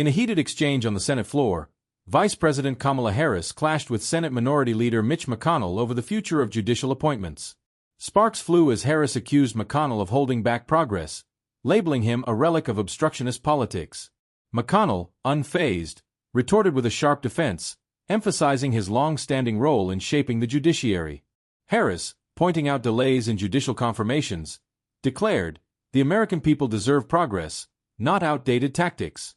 In a heated exchange on the Senate floor, Vice President Kamala Harris clashed with Senate Minority Leader Mitch McConnell over the future of judicial appointments. Sparks flew as Harris accused McConnell of holding back progress, labeling him a relic of obstructionist politics. McConnell, unfazed, retorted with a sharp defense, emphasizing his long-standing role in shaping the judiciary. Harris, pointing out delays in judicial confirmations, declared, "The American people deserve progress, not outdated tactics."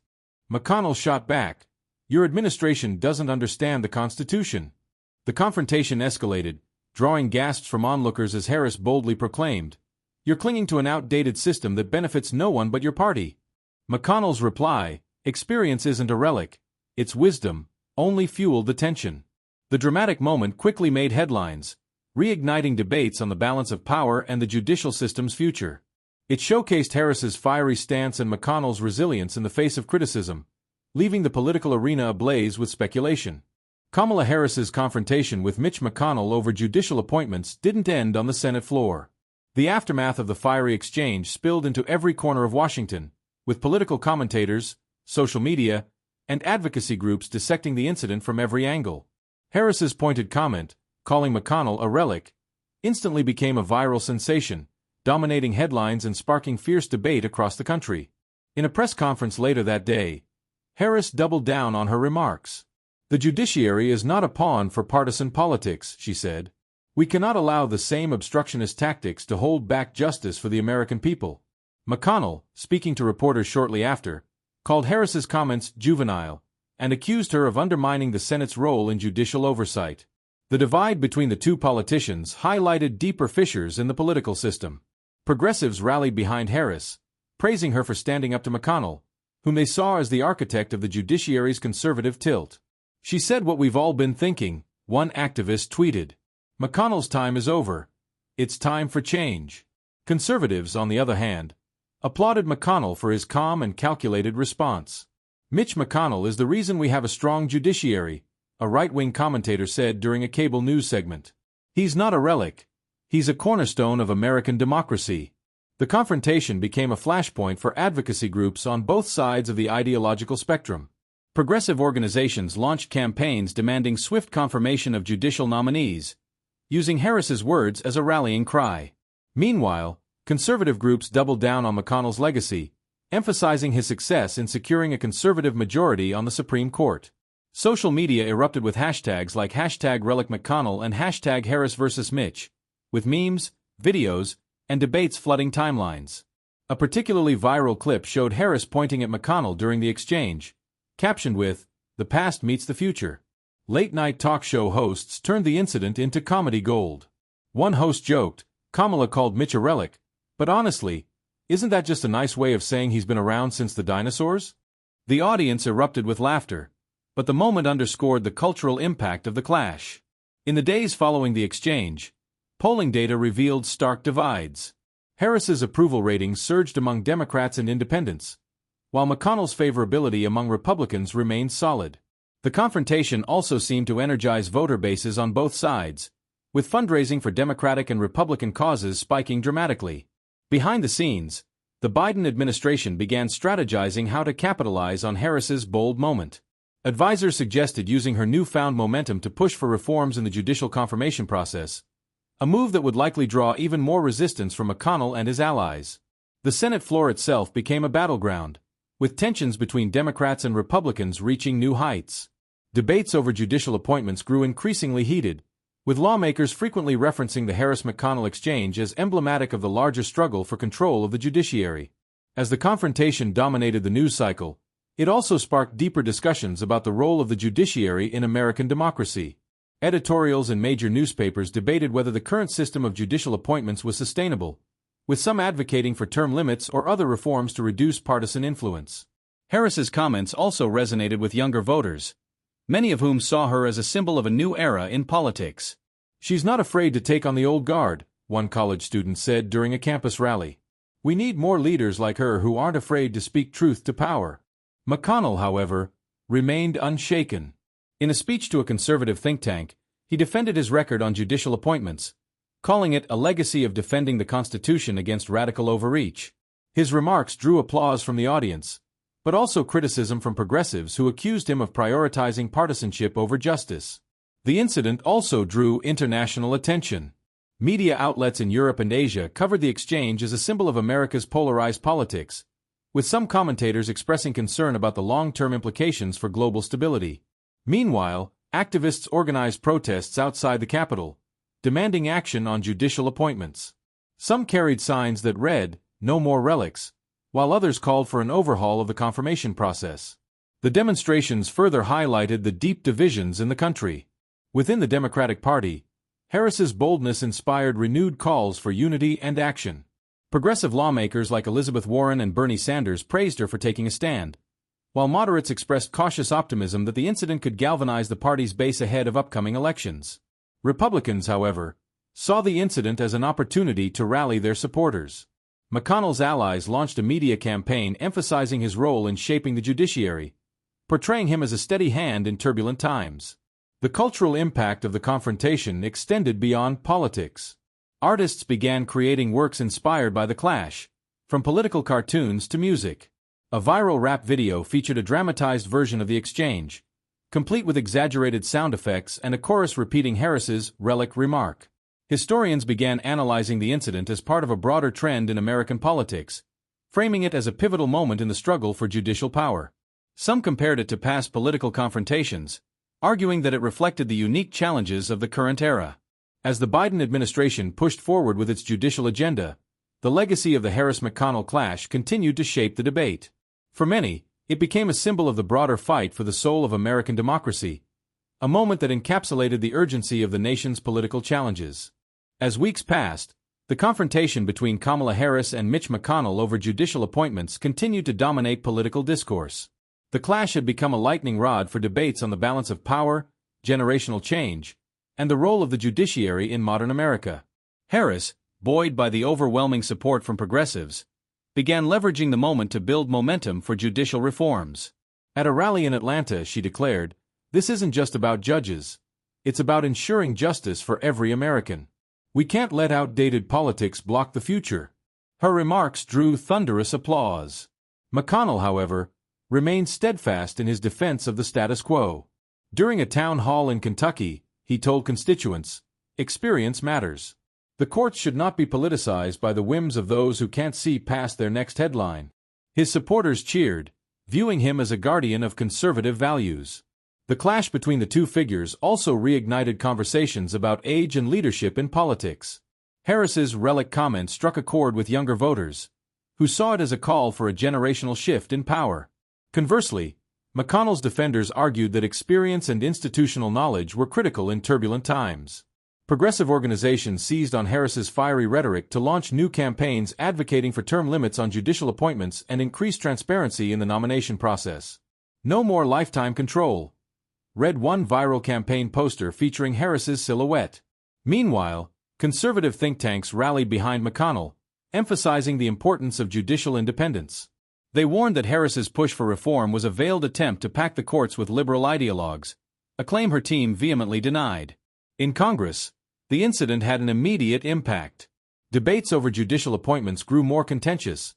McConnell shot back, "Your administration doesn't understand the Constitution." The confrontation escalated, drawing gasps from onlookers as Harris boldly proclaimed, "You're clinging to an outdated system that benefits no one but your party." McConnell's reply, "Experience isn't a relic, it's wisdom," only fueled the tension. The dramatic moment quickly made headlines, reigniting debates on the balance of power and the judicial system's future. It showcased Harris's fiery stance and McConnell's resilience in the face of criticism, leaving the political arena ablaze with speculation. Kamala Harris's confrontation with Mitch McConnell over judicial appointments didn't end on the Senate floor. The aftermath of the fiery exchange spilled into every corner of Washington, with political commentators, social media, and advocacy groups dissecting the incident from every angle. Harris's pointed comment, calling McConnell a relic, instantly became a viral sensation, dominating headlines and sparking fierce debate across the country. In a press conference later that day, Harris doubled down on her remarks. "The judiciary is not a pawn for partisan politics," she said. "We cannot allow the same obstructionist tactics to hold back justice for the American people." McConnell, speaking to reporters shortly after, called Harris's comments juvenile and accused her of undermining the Senate's role in judicial oversight. The divide between the two politicians highlighted deeper fissures in the political system. Progressives rallied behind Harris, praising her for standing up to McConnell, whom they saw as the architect of the judiciary's conservative tilt. "She said what we've all been thinking," one activist tweeted. "McConnell's time is over. It's time for change." Conservatives, on the other hand, applauded McConnell for his calm and calculated response. "Mitch McConnell is the reason we have a strong judiciary," a right-wing commentator said during a cable news segment. "He's not a relic. He's a cornerstone of American democracy." The confrontation became a flashpoint for advocacy groups on both sides of the ideological spectrum. Progressive organizations launched campaigns demanding swift confirmation of judicial nominees, using Harris's words as a rallying cry. Meanwhile, conservative groups doubled down on McConnell's legacy, emphasizing his success in securing a conservative majority on the Supreme Court. Social media erupted with hashtags like #RelicMcConnell and #HarrisVs.Mitch, with memes, videos, and debates flooding timelines. A particularly viral clip showed Harris pointing at McConnell during the exchange, captioned with, "The past meets the future." Late-night talk show hosts turned the incident into comedy gold. One host joked, "Kamala called Mitch a relic, but honestly, isn't that just a nice way of saying he's been around since the dinosaurs?" The audience erupted with laughter, but the moment underscored the cultural impact of the clash. In the days following the exchange, polling data revealed stark divides. Harris's approval ratings surged among Democrats and independents, while McConnell's favorability among Republicans remained solid. The confrontation also seemed to energize voter bases on both sides, with fundraising for Democratic and Republican causes spiking dramatically. Behind the scenes, the Biden administration began strategizing how to capitalize on Harris's bold moment. Advisors suggested using her newfound momentum to push for reforms in the judicial confirmation process, a move that would likely draw even more resistance from McConnell and his allies. The Senate floor itself became a battleground, with tensions between Democrats and Republicans reaching new heights. Debates over judicial appointments grew increasingly heated, with lawmakers frequently referencing the Harris-McConnell exchange as emblematic of the larger struggle for control of the judiciary. As the confrontation dominated the news cycle, it also sparked deeper discussions about the role of the judiciary in American democracy. Editorials in major newspapers debated whether the current system of judicial appointments was sustainable, with some advocating for term limits or other reforms to reduce partisan influence. Harris's comments also resonated with younger voters, many of whom saw her as a symbol of a new era in politics. "She's not afraid to take on the old guard," one college student said during a campus rally. "We need more leaders like her who aren't afraid to speak truth to power." McConnell, however, remained unshaken. In a speech to a conservative think tank, he defended his record on judicial appointments, calling it a legacy of defending the Constitution against radical overreach. His remarks drew applause from the audience, but also criticism from progressives who accused him of prioritizing partisanship over justice. The incident also drew international attention. Media outlets in Europe and Asia covered the exchange as a symbol of America's polarized politics, with some commentators expressing concern about the long-term implications for global stability. Meanwhile, activists organized protests outside the Capitol, demanding action on judicial appointments. Some carried signs that read, "No more relics," while others called for an overhaul of the confirmation process. The demonstrations further highlighted the deep divisions in the country. Within the Democratic Party, Harris's boldness inspired renewed calls for unity and action. Progressive lawmakers like Elizabeth Warren and Bernie Sanders praised her for taking a stand, while moderates expressed cautious optimism that the incident could galvanize the party's base ahead of upcoming elections. Republicans, however, saw the incident as an opportunity to rally their supporters. McConnell's allies launched a media campaign emphasizing his role in shaping the judiciary, portraying him as a steady hand in turbulent times. The cultural impact of the confrontation extended beyond politics. Artists began creating works inspired by the clash, from political cartoons to music. A viral rap video featured a dramatized version of the exchange, complete with exaggerated sound effects and a chorus repeating Harris's relic remark. Historians began analyzing the incident as part of a broader trend in American politics, framing it as a pivotal moment in the struggle for judicial power. Some compared it to past political confrontations, arguing that it reflected the unique challenges of the current era. As the Biden administration pushed forward with its judicial agenda, the legacy of the Harris-McConnell clash continued to shape the debate. For many, it became a symbol of the broader fight for the soul of American democracy, a moment that encapsulated the urgency of the nation's political challenges. As weeks passed, the confrontation between Kamala Harris and Mitch McConnell over judicial appointments continued to dominate political discourse. The clash had become a lightning rod for debates on the balance of power, generational change, and the role of the judiciary in modern America. Harris, buoyed by the overwhelming support from progressives, began leveraging the moment to build momentum for judicial reforms. At a rally in Atlanta, she declared, "This isn't just about judges. It's about ensuring justice for every American. We can't let outdated politics block the future." Her remarks drew thunderous applause. McConnell, however, remained steadfast in his defense of the status quo. During a town hall in Kentucky, he told constituents, "Experience matters. The courts should not be politicized by the whims of those who can't see past their next headline." His supporters cheered, viewing him as a guardian of conservative values. The clash between the two figures also reignited conversations about age and leadership in politics. Harris's relic comment struck a chord with younger voters, who saw it as a call for a generational shift in power. Conversely, McConnell's defenders argued that experience and institutional knowledge were critical in turbulent times. Progressive organizations seized on Harris's fiery rhetoric to launch new campaigns advocating for term limits on judicial appointments and increased transparency in the nomination process. "No more lifetime control," read one viral campaign poster featuring Harris's silhouette. Meanwhile, conservative think tanks rallied behind McConnell, emphasizing the importance of judicial independence. They warned that Harris's push for reform was a veiled attempt to pack the courts with liberal ideologues, a claim her team vehemently denied. In Congress, the incident had an immediate impact. Debates over judicial appointments grew more contentious,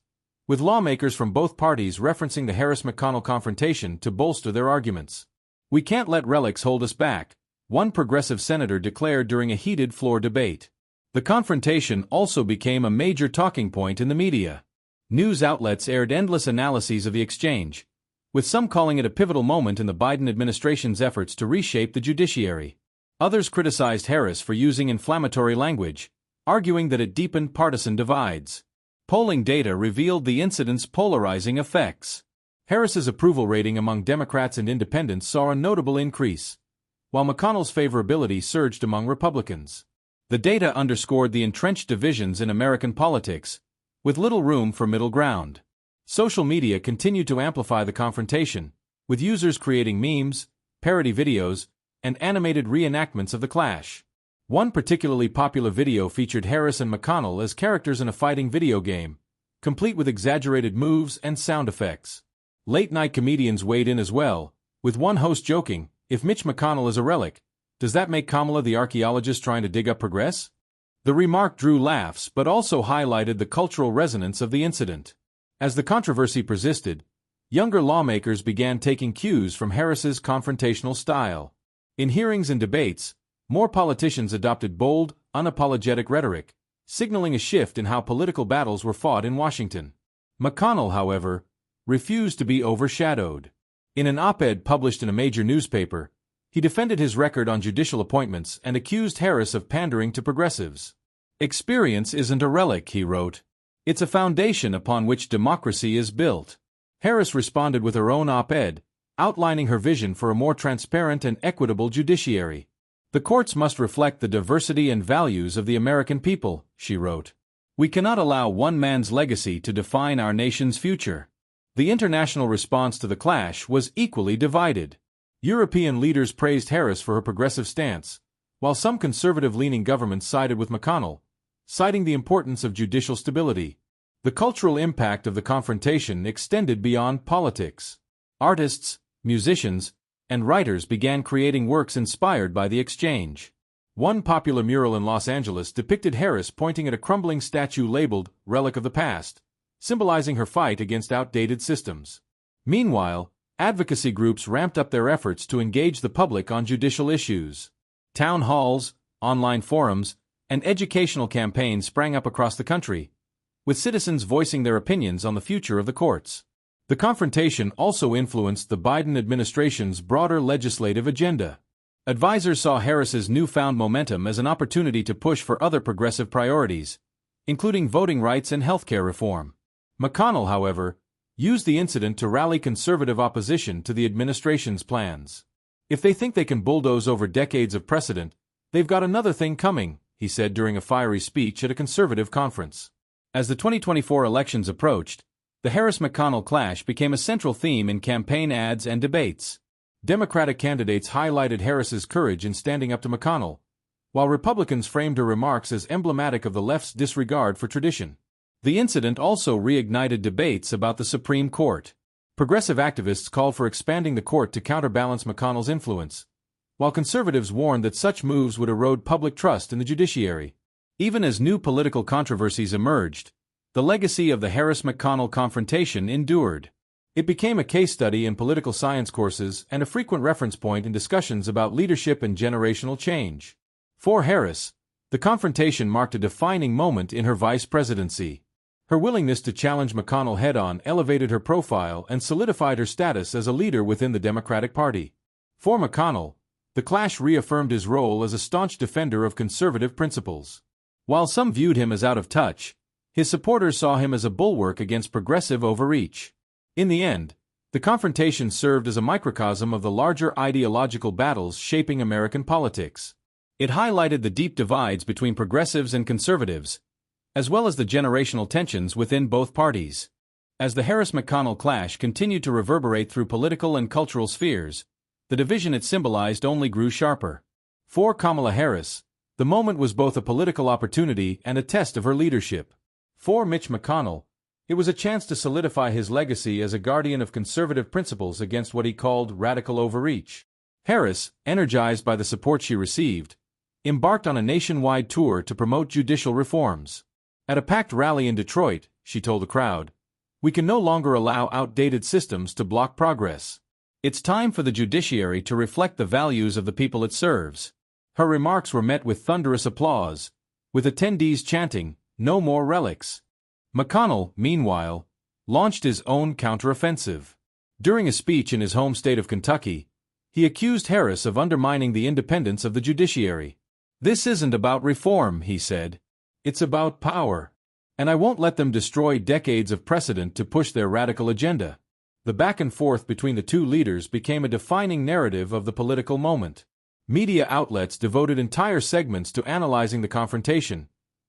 with lawmakers from both parties referencing the Harris-McConnell confrontation to bolster their arguments. "We can't let relics hold us back," one progressive senator declared during a heated floor debate. The confrontation also became a major talking point in the media. News outlets aired endless analyses of the exchange, with some calling it a pivotal moment in the Biden administration's efforts to reshape the judiciary. Others criticized Harris for using inflammatory language, arguing that it deepened partisan divides. Polling data revealed the incident's polarizing effects. Harris's approval rating among Democrats and independents saw a notable increase, while McConnell's favorability surged among Republicans. The data underscored the entrenched divisions in American politics, with little room for middle ground. Social media continued to amplify the confrontation, with users creating memes, parody videos, and animated reenactments of the clash. One particularly popular video featured Harris and McConnell as characters in a fighting video game, complete with exaggerated moves and sound effects. Late-night comedians weighed in as well, with one host joking, "If Mitch McConnell is a relic, does that make Kamala the archaeologist trying to dig up progress?" The remark drew laughs but also highlighted the cultural resonance of the incident. As the controversy persisted, Younger lawmakers began taking cues from Harris's confrontational style. In hearings and debates, more politicians adopted bold, unapologetic rhetoric, signaling a shift in how political battles were fought in Washington. McConnell, however, refused to be overshadowed. In an op-ed published in a major newspaper, he defended his record on judicial appointments and accused Harris of pandering to progressives. "Experience isn't a relic," he wrote. "It's a foundation upon which democracy is built." Harris responded with her own op-ed, outlining her vision for a more transparent and equitable judiciary. "The courts must reflect the diversity and values of the American people," she wrote. "We cannot allow one man's legacy to define our nation's future." The international response to the clash was equally divided. European leaders praised Harris for her progressive stance, while some conservative-leaning governments sided with McConnell, citing the importance of judicial stability. The cultural impact of the confrontation extended beyond politics. Artists, musicians, and writers began creating works inspired by the exchange. One popular mural in Los Angeles depicted Harris pointing at a crumbling statue labeled "Relic of the Past," symbolizing her fight against outdated systems. Meanwhile, advocacy groups ramped up their efforts to engage the public on judicial issues. Town halls, online forums, and educational campaigns sprang up across the country, with citizens voicing their opinions on the future of the courts. The confrontation also influenced the Biden administration's broader legislative agenda. Advisors saw Harris's newfound momentum as an opportunity to push for other progressive priorities, including voting rights and healthcare reform. McConnell, however, used the incident to rally conservative opposition to the administration's plans. "If they think they can bulldoze over decades of precedent, they've got another thing coming," he said during a fiery speech at a conservative conference. As the 2024 elections approached, the Harris-McConnell clash became a central theme in campaign ads and debates. Democratic candidates highlighted Harris's courage in standing up to McConnell, while Republicans framed her remarks as emblematic of the left's disregard for tradition. The incident also reignited debates about the Supreme Court. Progressive activists called for expanding the court to counterbalance McConnell's influence, while conservatives warned that such moves would erode public trust in the judiciary. Even as new political controversies emerged, the legacy of the Harris-McConnell confrontation endured. It became a case study in political science courses and a frequent reference point in discussions about leadership and generational change. For Harris, the confrontation marked a defining moment in her vice presidency. Her willingness to challenge McConnell head-on elevated her profile and solidified her status as a leader within the Democratic Party. For McConnell, the clash reaffirmed his role as a staunch defender of conservative principles. While some viewed him as out of touch, his supporters saw him as a bulwark against progressive overreach. In the end, the confrontation served as a microcosm of the larger ideological battles shaping American politics. It highlighted the deep divides between progressives and conservatives, as well as the generational tensions within both parties. As the Harris-McConnell clash continued to reverberate through political and cultural spheres, the division it symbolized only grew sharper. For Kamala Harris, the moment was both a political opportunity and a test of her leadership. For Mitch McConnell, it was a chance to solidify his legacy as a guardian of conservative principles against what he called radical overreach. Harris, energized by the support she received, embarked on a nationwide tour to promote judicial reforms. At a packed rally in Detroit, she told the crowd, "We can no longer allow outdated systems to block progress. It's time for the judiciary to reflect the values of the people it serves." Her remarks were met with thunderous applause, with attendees chanting, "No more relics." McConnell, meanwhile, launched his own counteroffensive. During a speech in his home state of Kentucky, he accused Harris of undermining the independence of the judiciary. "This isn't about reform," he said. "It's about power. And I won't let them destroy decades of precedent to push their radical agenda." The back and forth between the two leaders became a defining narrative of the political moment. Media outlets devoted entire segments to analyzing the confrontation,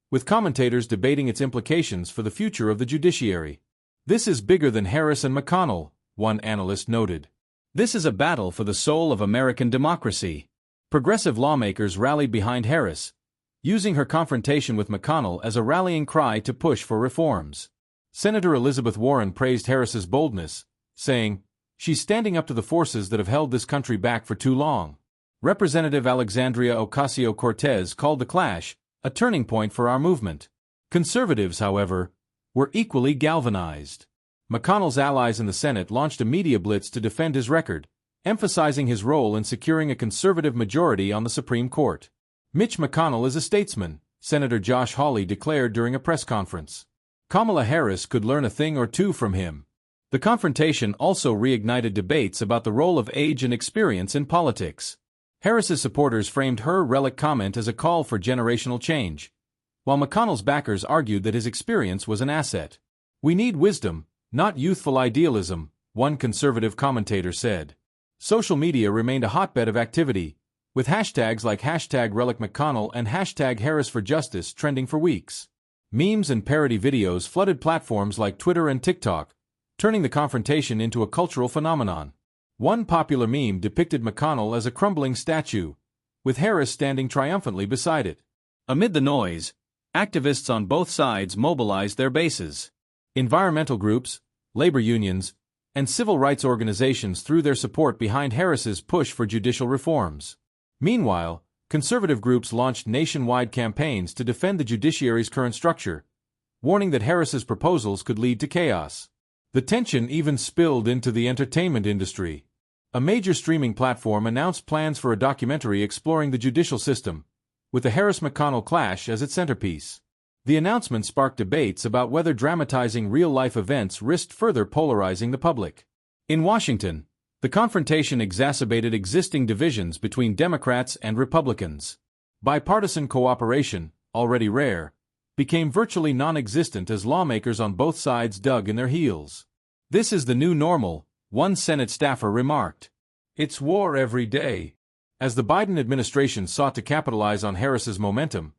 with commentators debating its implications for the future of the judiciary. "This is bigger than Harris and McConnell," one analyst noted. "This is a battle for the soul of American democracy." Progressive lawmakers rallied behind Harris, using her confrontation with McConnell as a rallying cry to push for reforms. Senator Elizabeth Warren praised Harris's boldness, saying, "She's standing up to the forces that have held this country back for too long." Representative Alexandria Ocasio-Cortez called the clash a turning point for our movement. Conservatives, however, were equally galvanized. McConnell's allies in the Senate launched a media blitz to defend his record, emphasizing his role in securing a conservative majority on the Supreme Court. Mitch McConnell is a statesman, Senator Josh Hawley declared during a press conference. Kamala Harris could learn a thing or two from him. The confrontation also reignited debates about the role of age and experience in politics. Harris's supporters framed her relic comment as a call for generational change, while McConnell's backers argued that his experience was an asset. "We need wisdom, not youthful idealism," one conservative commentator said. Social media remained a hotbed of activity, with hashtags like #RelicMcConnell and #HarrisForJustice trending for weeks. Memes and parody videos flooded platforms like Twitter and TikTok, turning the confrontation into a cultural phenomenon. One popular meme depicted McConnell as a crumbling statue, with Harris standing triumphantly beside it. Amid the noise, activists on both sides mobilized their bases. Environmental groups, labor unions, and civil rights organizations threw their support behind Harris's push for judicial reforms. Meanwhile, conservative groups launched nationwide campaigns to defend the judiciary's current structure, warning that Harris's proposals could lead to chaos. The tension even spilled into the entertainment industry. A major streaming platform announced plans for a documentary exploring the judicial system, with the Harris-McConnell clash as its centerpiece. The announcement sparked debates about whether dramatizing real-life events risked further polarizing the public. In Washington, the confrontation exacerbated existing divisions between Democrats and Republicans. Bipartisan cooperation, already rare, became virtually non-existent as lawmakers on both sides dug in their heels. "This is the new normal," one Senate staffer remarked. "It's war every day." As the Biden administration sought to capitalize on Harris's momentum,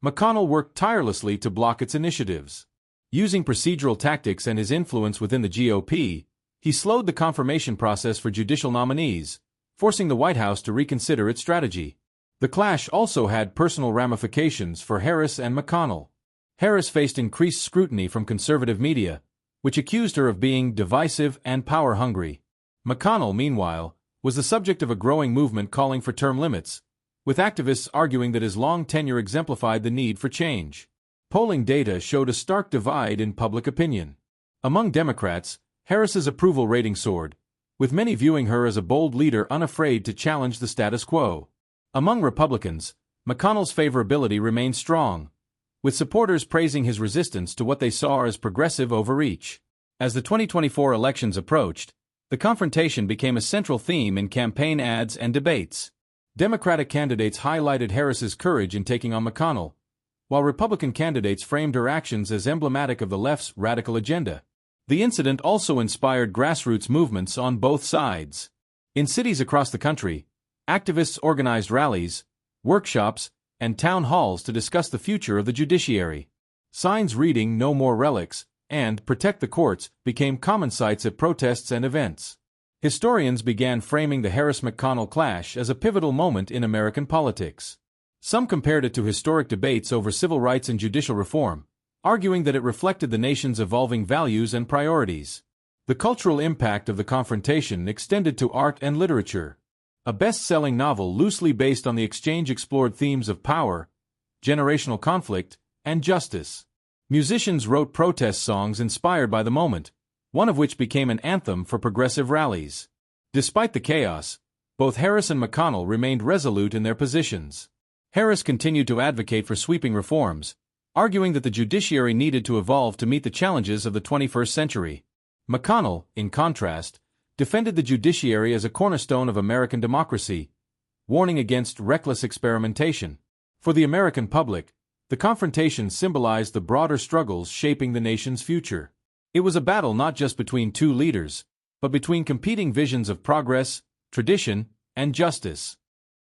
McConnell worked tirelessly to block its initiatives. Using procedural tactics and his influence within the GOP, he slowed the confirmation process for judicial nominees, forcing the White House to reconsider its strategy. The clash also had personal ramifications for Harris and McConnell. Harris faced increased scrutiny from conservative media, which accused her of being divisive and power-hungry. McConnell, meanwhile, was the subject of a growing movement calling for term limits, with activists arguing that his long tenure exemplified the need for change. Polling data showed a stark divide in public opinion. Among Democrats, Harris's approval rating soared, with many viewing her as a bold leader unafraid to challenge the status quo. Among Republicans, McConnell's favorability remained strong, with supporters praising his resistance to what they saw as progressive overreach. As the 2024 elections approached, the confrontation became a central theme in campaign ads and debates. Democratic candidates highlighted Harris's courage in taking on McConnell, while Republican candidates framed her actions as emblematic of the left's radical agenda. The incident also inspired grassroots movements on both sides. In cities across the country, activists organized rallies, workshops, and town halls to discuss the future of the judiciary. Signs reading "No More Relics" and "Protect the Courts" became common sights at protests and events. Historians began framing the Harris-McConnell clash as a pivotal moment in American politics. Some compared it to historic debates over civil rights and judicial reform, arguing that it reflected the nation's evolving values and priorities. The cultural impact of the confrontation extended to art and literature. A best-selling novel loosely based on the exchange explored themes of power, generational conflict, and justice. Musicians wrote protest songs inspired by the moment, one of which became an anthem for progressive rallies. Despite the chaos, both Harris and McConnell remained resolute in their positions. Harris continued to advocate for sweeping reforms, arguing that the judiciary needed to evolve to meet the challenges of the 21st century. McConnell, in contrast, defended the judiciary as a cornerstone of American democracy, warning against reckless experimentation. For the American public, the confrontation symbolized the broader struggles shaping the nation's future. It was a battle not just between two leaders, but between competing visions of progress, tradition, and justice.